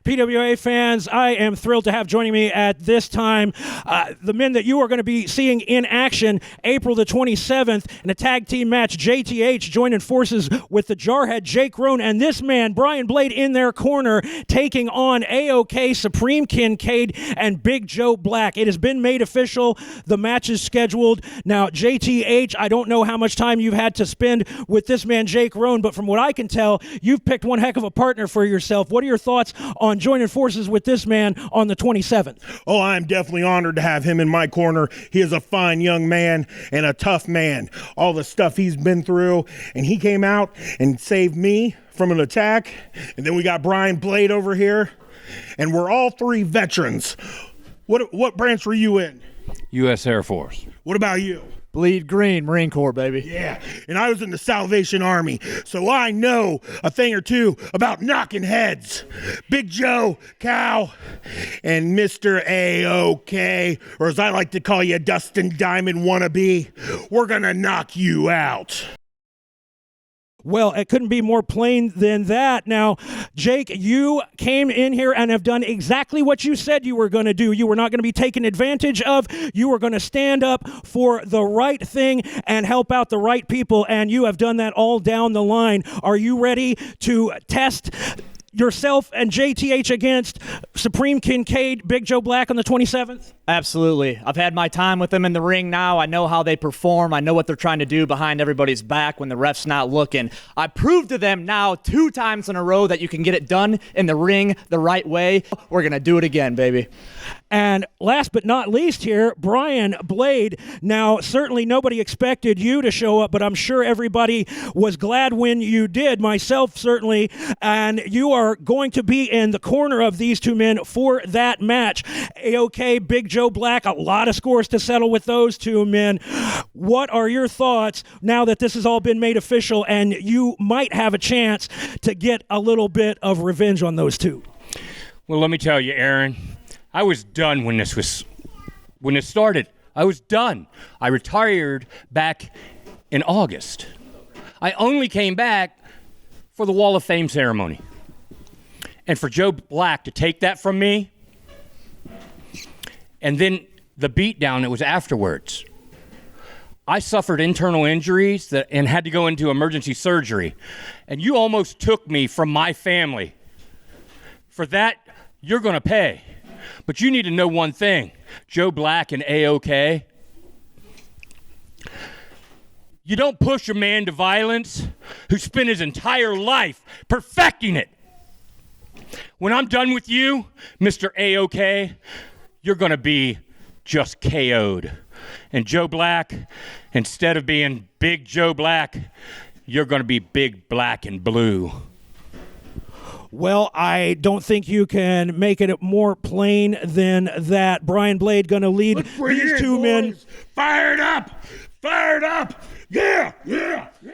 PWA fans, I am thrilled to have joining me at this time the men that you are going to be seeing in action April the 27th in a tag team match. JTH joining forces with the Jarhead Jake Rhone and this man, Bryan Blade, in their corner, taking on AOK, Supreme Kincaid, and Big Joe Black. It has been made official. The match is scheduled. Now, JTH, I don't know how much time you've had to spend with this man, Jake Rhone, but from what I can tell, you've picked one heck of a partner for yourself. What are your thoughts on joining forces with this man on the 27th? Oh, I'm definitely honored to have him in my corner. He is a fine young man and a tough man. All the stuff he's been through, and he came out and saved me from an attack. And then we got Bryan Blade over here, and we're all three veterans. What branch were you in? U.S. Air Force. What about you? Bleed green, Marine Corps, baby. Yeah, and I was in the Salvation Army, so I know a thing or two about knocking heads. Big Joe, Cow, and Mr. A-OK, or as I like to call you, Dustin Diamond wannabe, we're gonna knock you out. Well, it couldn't be more plain than that. Now, Jake, you came in here and have done exactly what you said you were going to do. You were not going to be taken advantage of. You were going to stand up for the right thing and help out the right people, and you have done that all down the line. Are you ready to test yourself and JTH against Supreme Kincaid, Big Joe Black on the 27th? Absolutely. I've had my time with them in the ring now. I know how they perform. I know what they're trying to do behind everybody's back when the ref's not looking. I proved to them now 2 times in a row that you can get it done in the ring the right way. We're going to do it again, baby. And last but not least here, Bryan Blade. Now, certainly nobody expected you to show up, but I'm sure everybody was glad when you did, myself certainly, and you are going to be in the corner of these two men for that match. AOK, Big Joe Black, a lot of scores to settle with those two men. What are your thoughts now that this has all been made official and you might have a chance to get a little bit of revenge on those two? Well, let me tell you, Aaron, I was done when this started. I was done. I retired back in August. I only came back for the Wall of Fame ceremony. And for Joe Black to take that from me, and then the beatdown that was afterwards. I suffered internal injuries and had to go into emergency surgery. And you almost took me from my family. For that, you're going to pay. But you need to know one thing, Joe Black and AOK. You don't push a man to violence who spent his entire life perfecting it. When I'm done with you, Mr. AOK, you're going to be just KO'd. And Joe Black, instead of being Big Joe Black, you're going to be Big Black and Blue. Well, I don't think you can make it more plain than that. Bryan Blade going to lead these two men. Fired up! Fired up! Yeah! Yeah! Yeah!